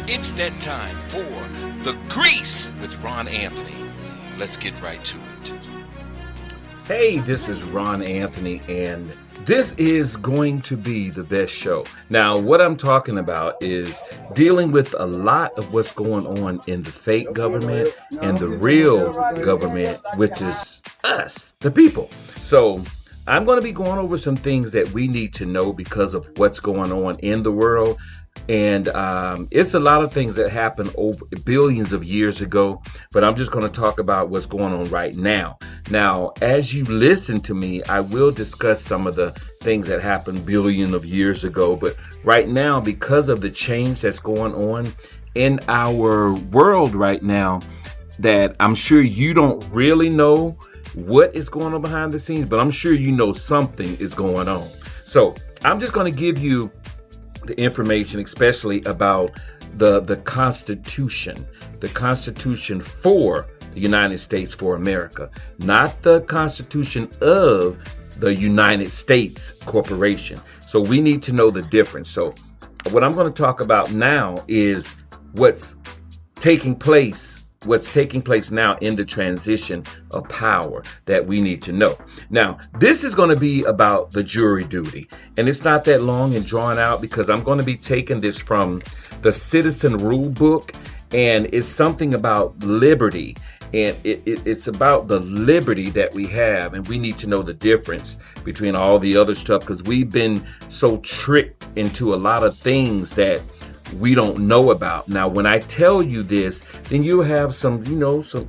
It's that time for The Grease with Rahn Anthony. Let's get right to it. Hey, this is Rahn Anthony, and this is going to be the best show. Now, what I'm talking about is dealing with a lot of what's going on in the fake government and the real government, which is us, the people. So I'm going to be going over some things that we need to know because of what's going on in the world. And it's a lot of things that happened over billions of years ago, but I'm just going to talk about what's going on right now. Now, as you listen to me, I will discuss some of the things that happened billion of years ago. But right now, because of the change that's going on in our world right now, that I'm sure you don't really know what is going on behind the scenes, but I'm sure you know something is going on. So I'm just going to give you the information, especially about the Constitution for the United States for America, not the Constitution of the United States Corporation. So we need to know the difference. So what I'm going to talk about now is what's taking place now in the transition of power that we need to know. Now, this is going to be about the jury duty, and it's not that long and drawn out because I'm going to be taking this from the Citizen Rule Book, and it's something about liberty, and it's about the liberty that we have, and we need to know the difference between all the other stuff because we've been so tricked into a lot of things that we don't know about. Now, when I tell you this, then you have some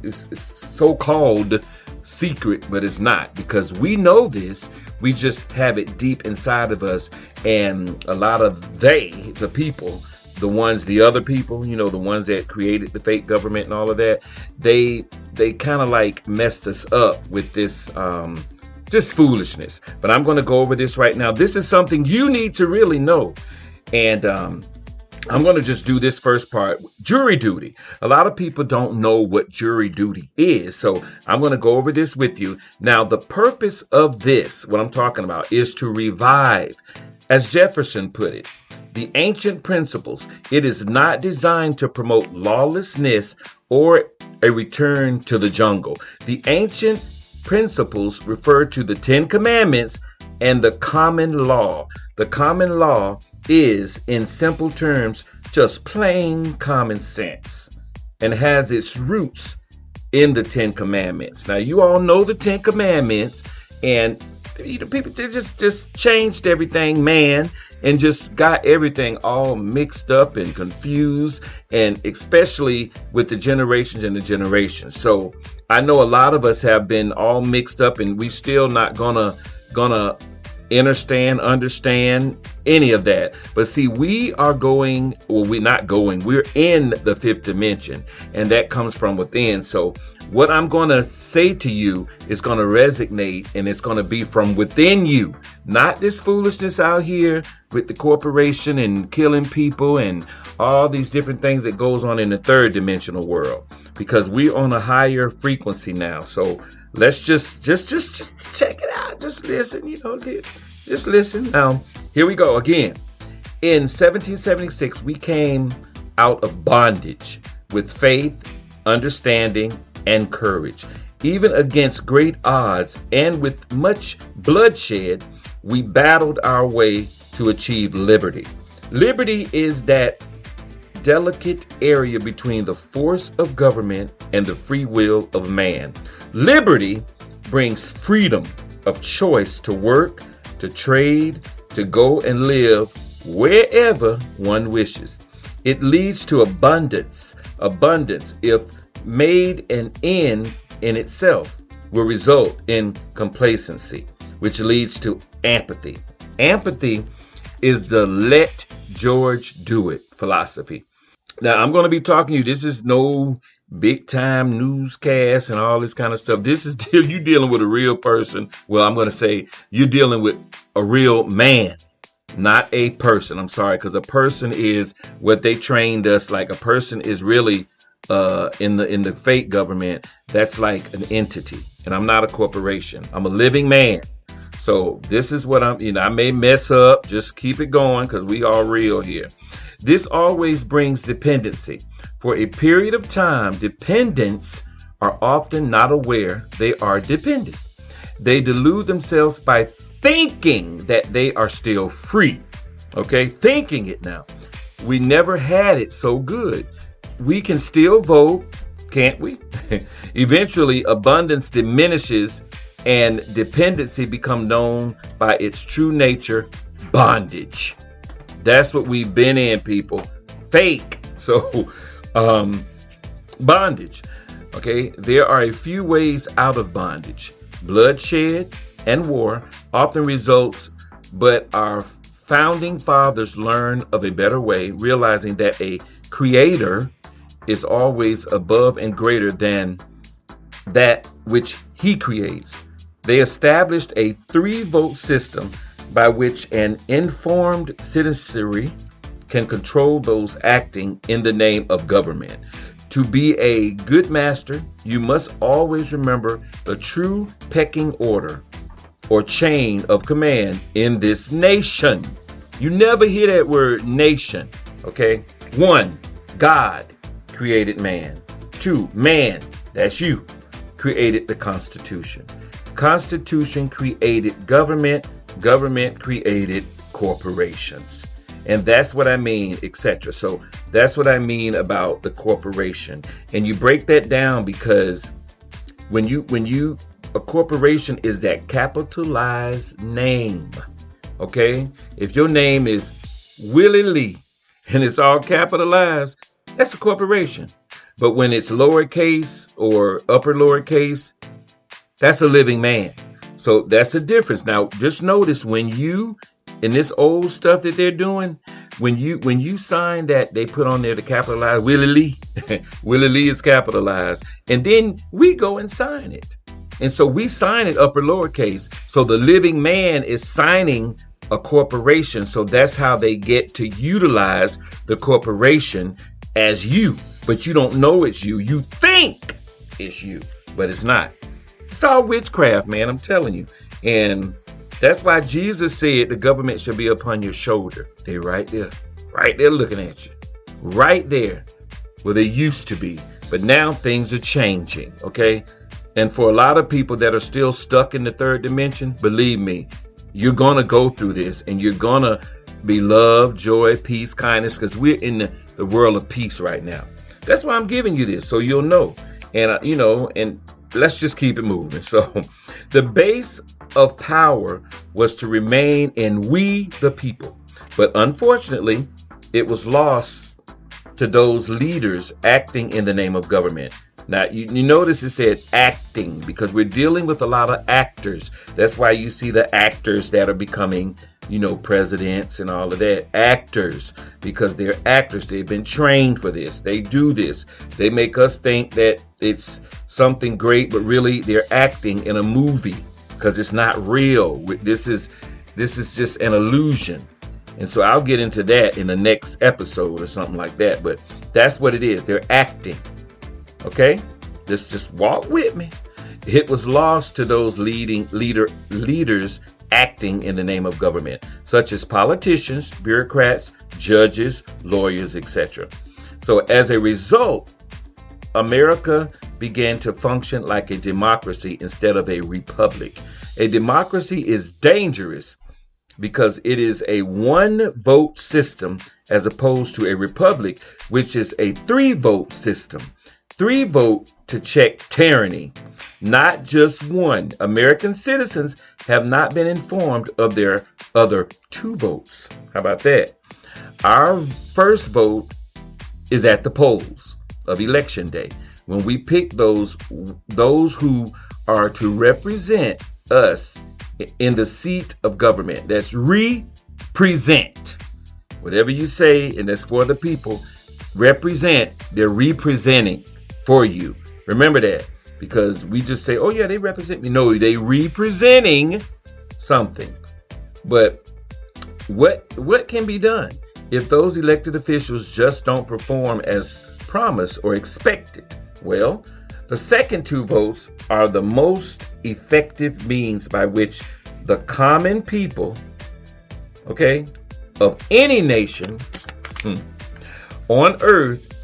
it's so-called secret, but it's not, because we know this. We just have it deep inside of us, and a lot of the people, the other people, the ones that created the fake government and all of that, they kind of like messed us up with this just foolishness. But I'm going to go over this right now. This is something you need to really know, and I'm going to just do this first part, jury duty. A lot of people don't know what jury duty is, so I'm going to go over this with you. Now, the purpose of this, what I'm talking about, is to revive, as Jefferson put it, the ancient principles. It is not designed to promote lawlessness or a return to the jungle. The ancient principles refer to the Ten Commandments and the common law. The common law is, in simple terms, just plain common sense and has its roots in the Ten Commandments. Now, you all know the Ten Commandments, and people, they just changed everything, man, and just got everything all mixed up and confused, and especially with the generations and the generations. So I know a lot of us have been all mixed up, and we still not gonna understand any of that. But see, we're in the fifth dimension, and that comes from within. So what I'm going to say to you is going to resonate, and it's going to be from within you, not this foolishness out here with the corporation and killing people and all these different things that goes on in the third dimensional world, because we're on a higher frequency now. So let's just check it out. Just listen, just listen. Now, here we go again. In 1776, we came out of bondage with faith, understanding, and courage. Even against great odds and with much bloodshed, we battled our way to achieve liberty. Liberty is that delicate area between the force of government and the free will of man. Liberty brings freedom of choice to work, to trade, to go and live wherever one wishes. It leads to abundance. Abundance, if made an end in itself, will result in complacency, which leads to apathy. Apathy is the let George do it philosophy. Now, I'm going to be talking to you. This is no big time newscast and all this kind of stuff. This is you dealing with a real person. Well, I'm going to say you're dealing with a real man, not a person. I'm sorry, because a person is what they trained us. Like, a person is really in the fake government. That's like an entity, and I'm not a corporation. I'm a living man. So this is what I may mess up. Just keep it going, because we are real here. This always brings dependency. For a period of time, dependents are often not aware they are dependent. They delude themselves by thinking that they are still free. Okay, thinking it now. We never had it so good. We can still vote, can't we? Eventually, abundance diminishes and dependency becomes known by its true nature, bondage. That's what we've been in, people. Fake. So, bondage. Okay, there are a few ways out of bondage. Bloodshed and war often results, but our founding fathers learned of a better way, realizing that a creator is always above and greater than that which he creates. They established a 3-vote system by which an informed citizenry can control those acting in the name of government. To be a good master, you must always remember the true pecking order or chain of command in this nation. You never hear that word nation, okay? 1, God created man. 2, man, that's you, created the Constitution. Constitution created government. Government created corporations. And that's what I mean, etc. So that's what I mean about the corporation. And you break that down because when a corporation is that capitalized name. Okay? If your name is Willie Lee and it's all capitalized, that's a corporation. But when it's lowercase or upper lowercase, that's a living man. So that's the difference. Now, just notice when you, in this old stuff that they're doing, when you sign that, they put on there to capitalize Willie Lee. Willie Lee is capitalized. And then we go and sign it. And so we sign it upper lowercase. So the living man is signing a corporation. So that's how they get to utilize the corporation as you. But you don't know it's you. You think it's you, but it's not. It's all witchcraft, man. I'm telling you. And that's why Jesus said the government should be upon your shoulder. They're right there looking at you. Right there where they used to be. But now things are changing, okay? And for a lot of people that are still stuck in the third dimension, believe me, you're going to go through this and you're going to be love, joy, peace, kindness, because we're in the world of peace right now. That's why I'm giving you this, so you'll know. And, and let's just keep it moving. So the base of power was to remain in we the people. But unfortunately, it was lost to those leaders acting in the name of government. Now, you notice it said acting because we're dealing with a lot of actors. That's why you see the actors that are becoming, presidents and all of that. Actors, because they're actors. They've been trained for this. They do this. They make us think that it's something great, but really they're acting in a movie because it's not real. This is just an illusion. And so I'll get into that in the next episode or something like that. But that's what it is. They're acting. Okay? Just walk with me. It was lost to those leaders acting in the name of government, such as politicians, bureaucrats, judges, lawyers, etc. So as a result, America began to function like a democracy instead of a republic. A democracy is dangerous because it is a 1-vote system as opposed to a republic, which is a 3-vote system. 3-vote to check tyranny, not just 1. American citizens have not been informed of their other 2 votes. How about that? Our first vote is at the polls of election day, when we pick those who are to represent us in the seat of government. That's represent. Whatever you say, and that's for the people. Represent, they're representing for you. Remember that, because we just say, oh yeah, they represent me. No, they representing something. But what can be done if those elected officials just don't perform as promised or expected? Well, the second 2 votes are the most effective means by which the common people, of any nation On earth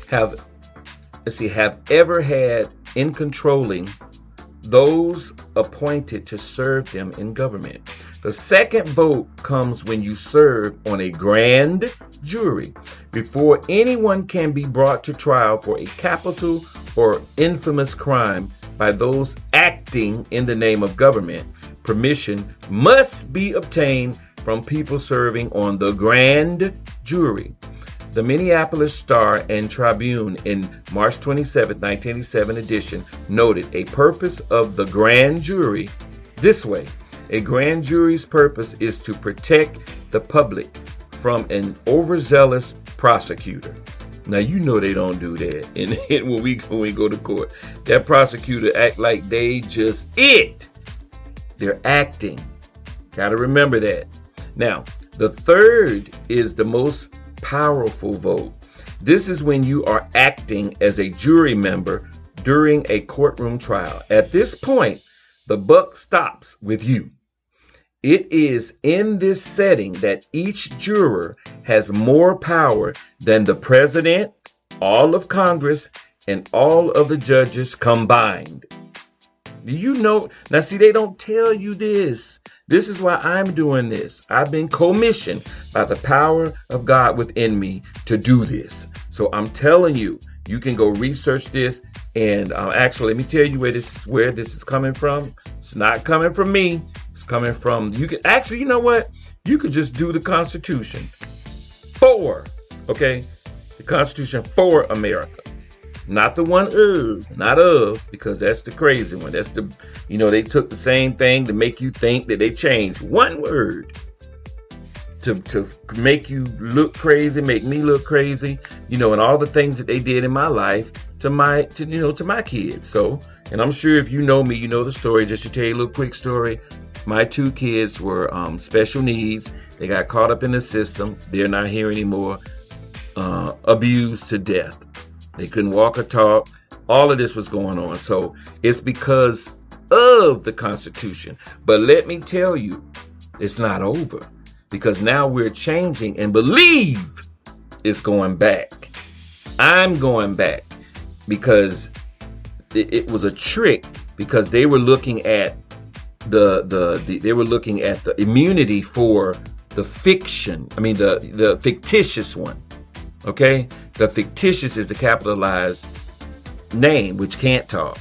have ever had in controlling those appointed to serve them in government. The second vote comes when you serve on a grand jury before anyone can be brought to trial for a capital or infamous crime by those acting in the name of government. Permission must be obtained from people serving on the grand jury. The Minneapolis Star and Tribune in March 27, 1987 edition noted a purpose of the grand jury this way. A grand jury's purpose is to protect the public from an overzealous prosecutor. Now, you know they don't do that. And when we go to court, that prosecutor act like they just it. They're acting. Got to remember that. Now, the third is the most powerful vote. This is when you are acting as a jury member during a courtroom trial. At this point, the buck stops with you. It is in this setting that each juror has more power than the president, all of Congress, and all of the judges combined. Do you know? Now, see, they don't tell you this. This is why I'm doing this. I've been commissioned by the power of God within me to do this. So I'm telling you, you can go research this. And actually, let me tell you where this is coming from. It's not coming from me. It's coming from, you can actually, you know what? You could just do the Constitution for, okay? The Constitution for America. Not the one not of, because that's the crazy one. That's the, they took the same thing to make you think that they changed one word to make you look crazy, make me look crazy, and all the things that they did in my life to my kids. So, and I'm sure if you know me, you know the story. Just to tell you a little quick story. My two kids were special needs. They got caught up in the system. They're not here anymore. Abused to death. They couldn't walk or talk. All of this was going on. So it's because of the Constitution. But let me tell you, it's not over. Because now we're changing and believe it's going back. I'm going back because it was a trick, because they were looking at the immunity for the fiction. I mean the fictitious one. Okay? The fictitious is the capitalized name, which can't talk.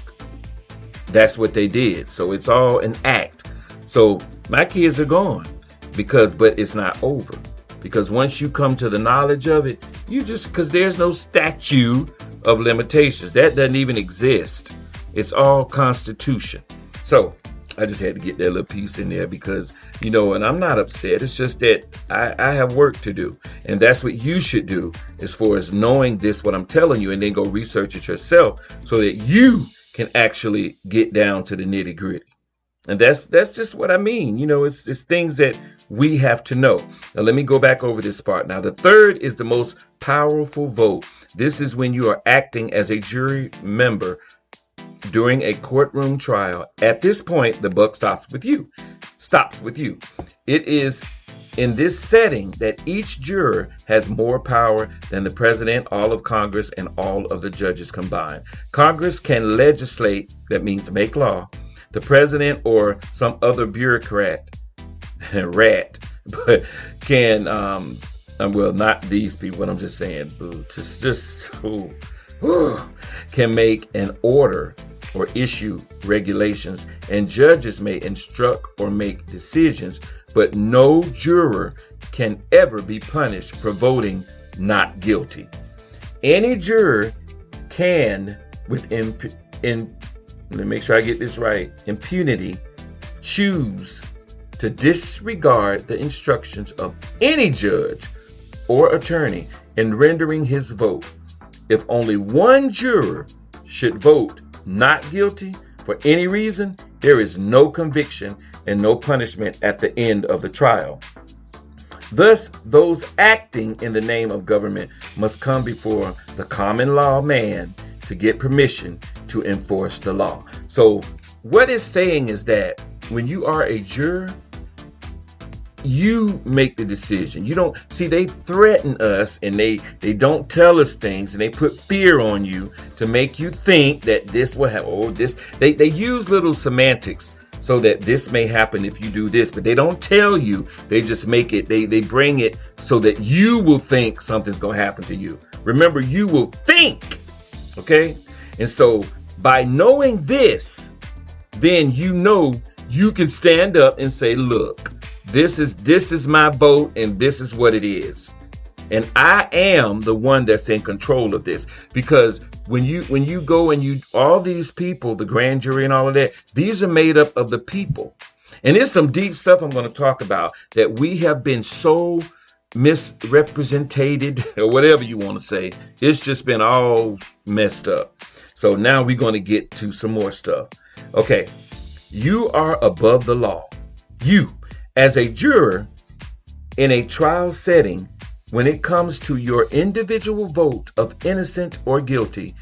That's what they did. So it's all an act. So my kids are gone but it's not over. Because once you come to the knowledge of it, because there's no statute of limitations. That doesn't even exist. It's all Constitution. So I just had to get that little piece in there because, and I'm not upset. It's just that I have work to do. And that's what you should do as far as knowing this, what I'm telling you, and then go research it yourself so that you can actually get down to the nitty gritty. And that's just what I mean. It's things that we have to know. Now, let me go back over this part. Now, the third is the most powerful vote. This is when you are acting as a jury member during a courtroom trial. At this point, the buck stops with you. It is in this setting that each juror has more power than the president, all of Congress, and all of the judges combined. Congress can legislate, that means make law. The president or some other bureaucrat, but can, well, not these people, but I'm just saying, can make an order or issue regulations, and judges may instruct or make decisions, but no juror can ever be punished for voting not guilty. Any juror can, with let me make sure I get this right, impunity, choose to disregard the instructions of any judge or attorney in rendering his vote. If only one juror should vote not guilty for any reason, there is no conviction and no punishment at the end of the trial. Thus, those acting in the name of government must come before the common law man to get permission to enforce the law. So what it's saying is that when you are a juror, You make the decision. You don't see, they threaten us, and they don't tell us things, and they put fear on you to make you think that this will happen. Oh, this, they use little semantics so that this may happen if you do this, but they don't tell you. They just make it, they bring it so that you will think something's going to happen to you. Remember, you will think, okay? And so by knowing this, then you know you can stand up and say, look, this is my vote, and this is what it is. And I am the one that's in control of this, because when you go and you, all these people, the grand jury and all of that, these are made up of the people. And there's some deep stuff I'm going to talk about that we have been so misrepresented, or whatever you want to say. It's just been all messed up. So now we're going to get to some more stuff. Okay. You are above the law. You, as a juror in a trial setting, when it comes to your individual vote of innocent or guilty,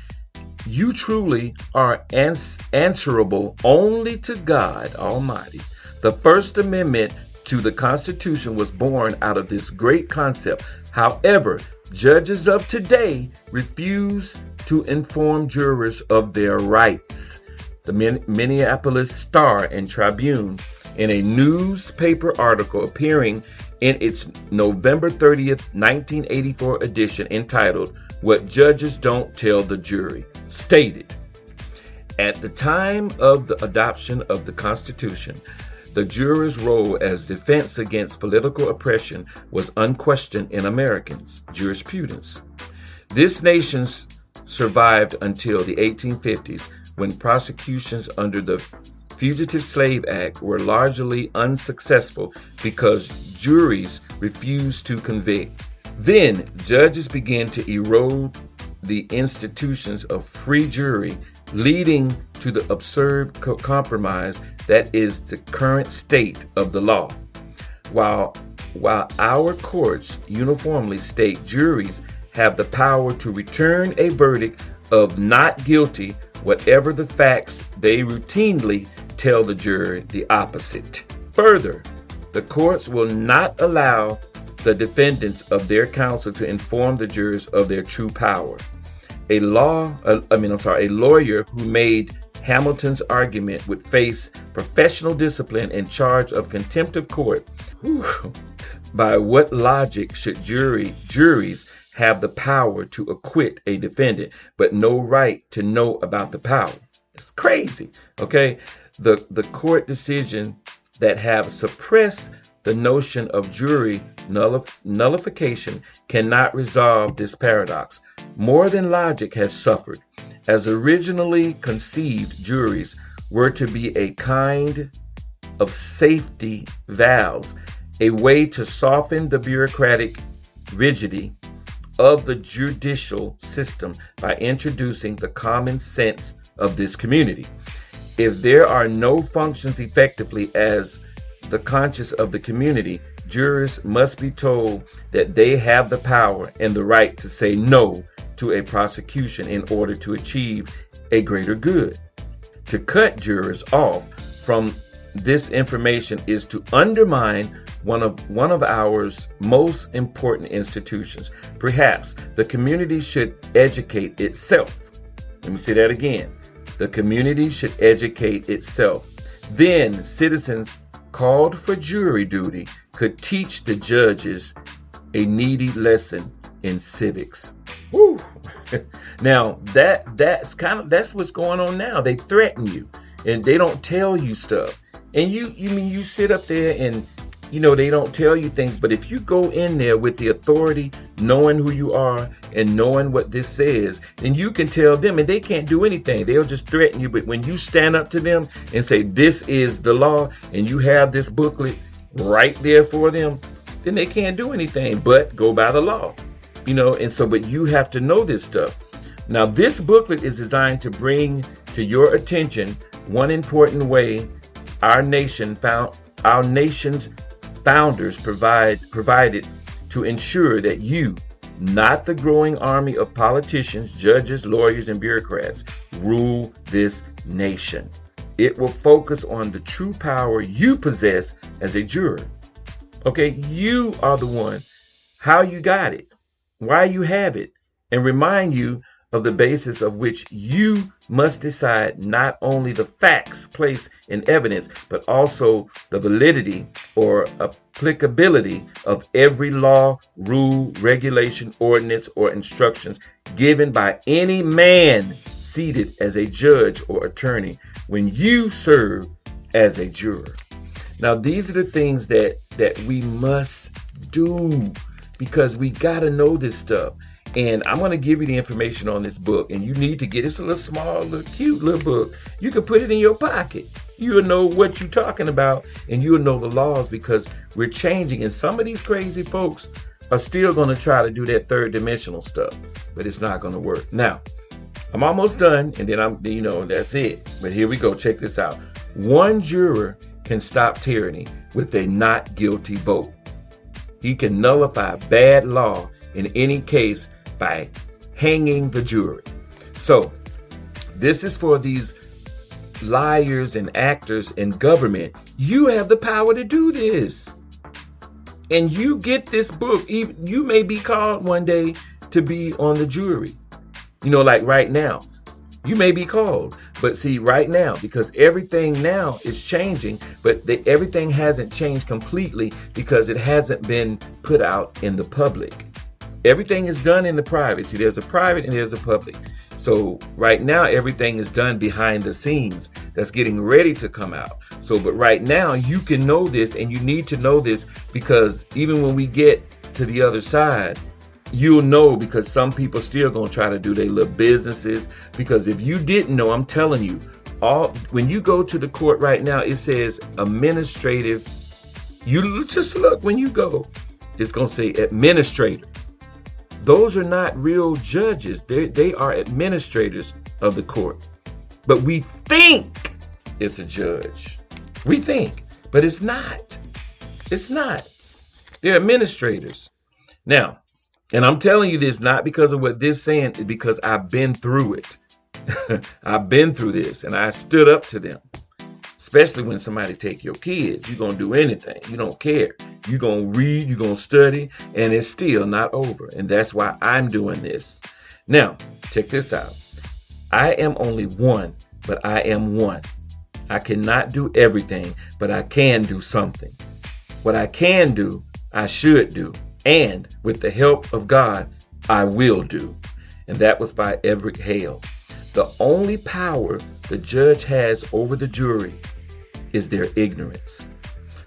you truly are answerable only to God Almighty. The First Amendment to the Constitution was born out of this great concept. However, judges of today refuse to inform jurors of their rights. The Minneapolis Star and Tribune, in a newspaper article appearing in its November 30th, 1984 edition entitled, "What Judges Don't Tell the Jury," stated, at the time of the adoption of the Constitution, the juror's role as defense against political oppression was unquestioned in Americans' jurisprudence. This nation survived until the 1850s, when prosecutions under the Fugitive Slave Act were largely unsuccessful because juries refused to convict. Then judges began to erode the institutions of free jury, leading to the absurd compromise that is the current state of the law. While our courts uniformly state juries have the power to return a verdict of not guilty, whatever the facts, they routinely tell the jury the opposite. Further, the courts will not allow the defendants of their counsel to inform the jurors of their true power. A lawyer who made Hamilton's argument would face professional discipline and charge of contempt of court. By what logic should juries have the power to acquit a defendant, but no right to know about the power? It's crazy. Okay. The court decision that have suppressed the notion of jury nullification cannot resolve this paradox. More than logic has suffered. As originally conceived, juries were to be a kind of safety valves, a way to soften the bureaucratic rigidity of the judicial system by introducing the common sense of this community. If there are no functions effectively as the conscience of the community, jurors must be told that they have the power and the right to say no to a prosecution in order to achieve a greater good. To cut jurors off from this information is to undermine one of our most important institutions. Perhaps the community should educate itself. Let me say that again. The community should educate itself. Then citizens called for jury duty could teach the judges a needy lesson in civics. Woo. Now that's what's going on now. They threaten you and they don't tell you stuff. And you sit up there and they don't tell you things, but if you go in there with the authority, knowing who you are and knowing what this says, then you can tell them and they can't do anything. They'll just threaten you. But when you stand up to them and say, this is the law, and you have this booklet right there for them, then they can't do anything but go by the law, but you have to know this stuff. Now, this booklet is designed to bring to your attention one important way our nation's founders provided to ensure that you, not the growing army of politicians, judges, lawyers, and bureaucrats, rule this nation. It will focus on the true power you possess as a juror. Okay, you are the one, how you got it, why you have it, and remind you of the basis of which you must decide not only the facts placed in evidence, but also the validity or applicability of every law, rule, regulation, ordinance, or instructions given by any man seated as a judge or attorney when you serve as a juror. Now, these are the things that we must do, because we got to know this stuff. And I'm going to give you the information on this book, and you need to get it's a little small, little cute little book. You can put it in your pocket. You'll know what you're talking about, and you'll know the laws, because we're changing. And some of these crazy folks are still going to try to do that third dimensional stuff, but it's not going to work. Now, I'm almost done, and then that's it. But here we go. Check this out. One juror can stop tyranny with a not guilty vote. He can nullify bad law in any case by hanging the jury. So this is for these liars and actors in government. You have the power to do this. And you get this book. You may be called one day to be on the jury. Like right now, you may be called. But see, right now, because everything now is changing, but everything hasn't changed completely because it hasn't been put out in the public. Everything is done in the private. See, there's a private and there's a public. So right now, everything is done behind the scenes. That's getting ready to come out. But right now, you can know this, and you need to know this, because even when we get to the other side, you'll know, because some people still gonna try to do their little businesses. Because if you didn't know, I'm telling you, when you go to the court right now, it says administrative. You just look when you go, it's gonna say administrator. Those are not real judges. They are administrators of the court. But we think it's a judge. We think, but it's not. It's not. They're administrators. Now, and I'm telling you this not because of what this is saying, it's because I've been through it. I've been through this, and I stood up to them. Especially when somebody take your kids. You're going to do anything. You don't care. You're going to read, you're going to study, and it's still not over. And that's why I'm doing this. Now, check this out. I am only one, but I am one. I cannot do everything, but I can do something. What I can do, I should do. And with the help of God, I will do. And that was by Everett Hale. The only power the judge has over the jury is their ignorance.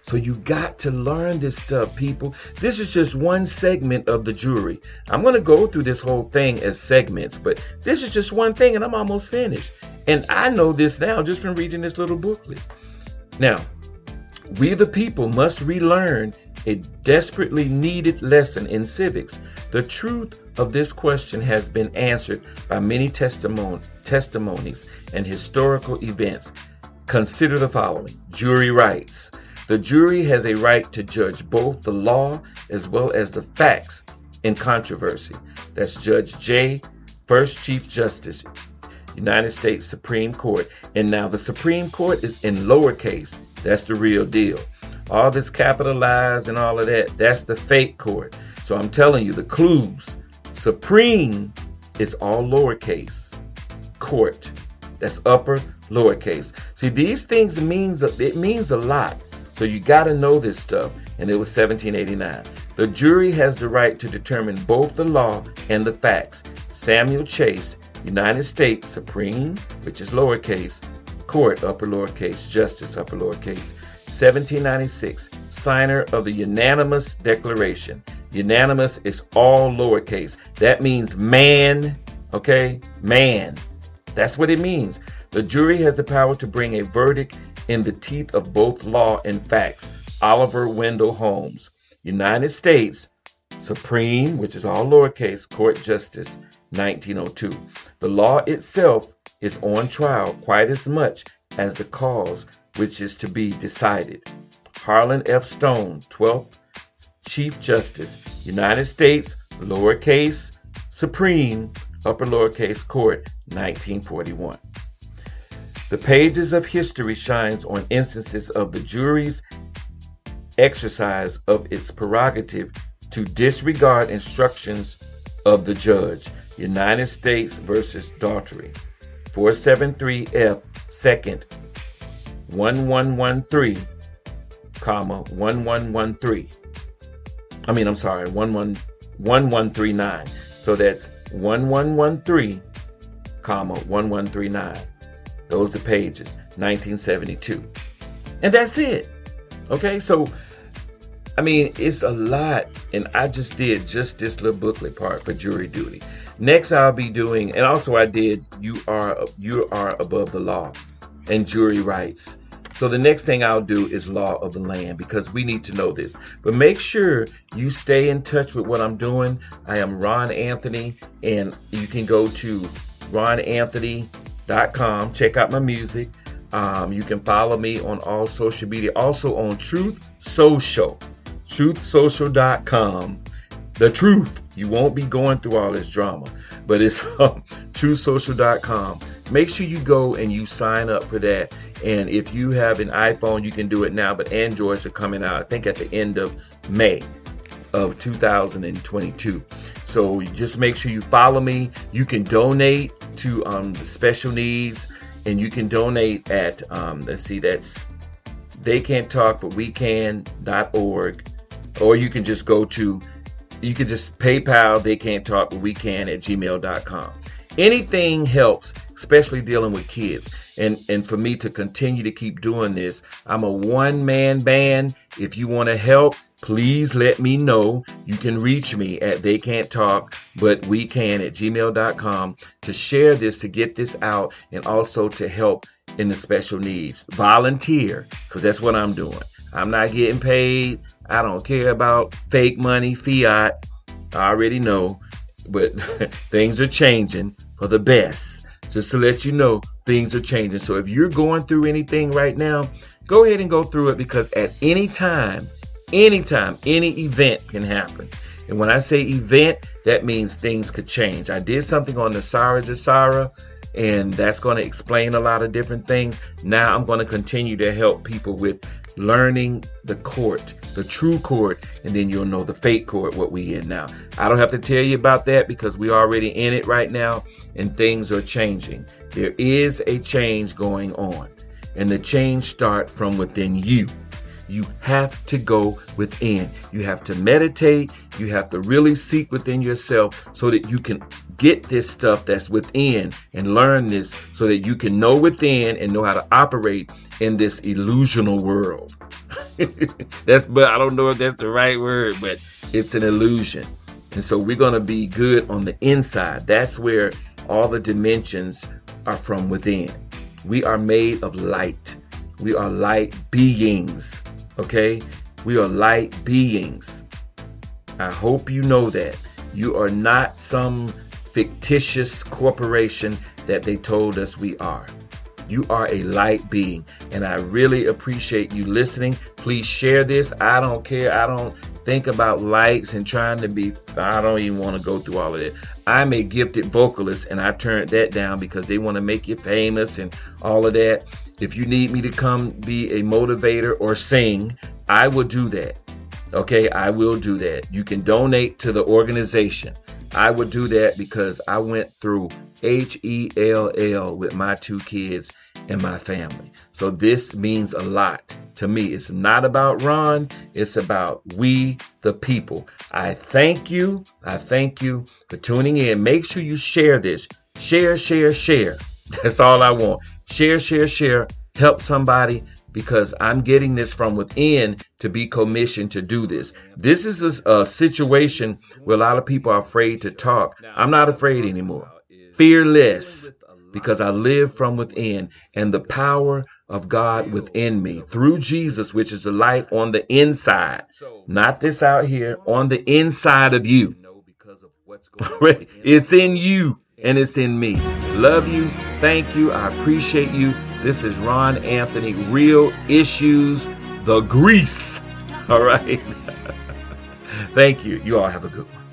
So you got to learn this stuff, people. This is just one segment of the jury. I'm going to go through this whole thing as segments, but this is just one thing, and I'm almost finished. And I know this now just from reading this little booklet. Now, we the people must relearn a desperately needed lesson in civics. The truth of this question has been answered by many testimonies and historical events. Consider the following. Jury rights. The jury has a right to judge both the law as well as the facts in controversy. That's Judge J, First Chief Justice, United States Supreme Court. And now the Supreme Court is in lowercase. That's the real deal. All this capitalized and all of that, that's the fake court. So I'm telling you the clues. Supreme is all lowercase. Court, that's upper lowercase. See, these things means a lot. So you got to know this stuff. And it was 1789. The jury has the right to determine both the law and the facts. Samuel Chase, United States Supreme, which is lowercase, Court, upper lowercase, Justice, upper lowercase. 1796, signer of the Unanimous Declaration. Unanimous is all lowercase. That means man, okay? Man. That's what it means. The jury has the power to bring a verdict in the teeth of both law and facts. Oliver Wendell Holmes. United States Supreme, which is all lowercase, Court Justice, 1902. The law itself is on trial quite as much as the cause which is to be decided. Harlan F. Stone, 12th Chief Justice, United States, lowercase, Supreme, upper lowercase, Court, 1941. The pages of history shines on instances of the jury's exercise of its prerogative to disregard instructions of the judge. United States versus Daugherty. 473F 2nd 1113, 1113. 1139. So that's 1113, 1139. Those are the pages, 1972. And that's it. Okay, so it's a lot, and I just did just this little booklet part for jury duty. Next, I'll be doing, and also I did you are above the law and jury rights. So the next thing I'll do is law of the land, because we need to know this. But make sure you stay in touch with what I'm doing. I am Rahn Anthony, and you can go to rahnanthony.com. Check out my music. You can follow me on all social media. Also on Truth Social, truthsocial.com. The truth. You won't be going through all this drama, but it's truthsocial.com. Make sure you go and you sign up for that. And if you have an iPhone, you can do it now, but Androids are coming out, I think, at the end of May of 2022. So just make sure you follow me. You can donate to the special needs, and you can donate at, that's They Can't Talk, But We Can.org. Or you can just PayPal, They Can't Talk, But We Can at gmail.com. Anything helps, especially dealing with kids. And for me to continue to keep doing this, I'm a one-man band. If you want to help, please let me know. You can reach me at They Can't Talk, But We Can at gmail.com to share this, to get this out, and also to help in the special needs. Volunteer, because that's what I'm doing. I'm not getting paid. I don't care about fake money, fiat. I already know. But things are changing for the best. Just to let you know, things are changing. So if you're going through anything right now, go ahead and go through it, because at any time, any event can happen. And when I say event, that means things could change. I did something on the Sarah Jasara, and that's going to explain a lot of different things. Now I'm going to continue to help people with learning the court, the true court, and then you'll know the fake court, what we in now. I don't have to tell you about that, because we're already in it right now, and things are changing. There is a change going on, and the change starts from within you. You have to go within. You have to meditate. You have to really seek within yourself so that you can get this stuff that's within and learn this, so that you can know within and know how to operate in this illusional world. But I don't know if that's the right word, but it's an illusion. And so we're going to be good on the inside. That's where all the dimensions are from within. We are made of light. We are light beings. Okay? We are light beings. I hope you know that. You are not some fictitious corporation that they told us we are. You are a light being, and I really appreciate you listening. Please share this. I don't care. I don't think about likes and trying to be, I don't even want to go through all of that. I'm a gifted vocalist, and I turned that down because they want to make you famous and all of that. If you need me to come be a motivator or sing, I will do that. Okay, I will do that. You can donate to the organization. I would do that because I went through HELL with my 2 kids and my family. So this means a lot to me. It's not about Ron. It's about we, the people. I thank you. I thank you for tuning in. Make sure you share this. Share. That's all I want. Share. Help somebody, because I'm getting this from within to be commissioned to do this. This is a situation where a lot of people are afraid to talk. I'm not afraid anymore. Fearless, because I live from within, and the power of God within me through Jesus, which is the light on the inside, not this out here, on the inside of you. It's in you and it's in me. Love you. Thank you. I appreciate you. This is Rahn Anthony, Real Issues, the Grease. All right. Thank you. You all have a good one.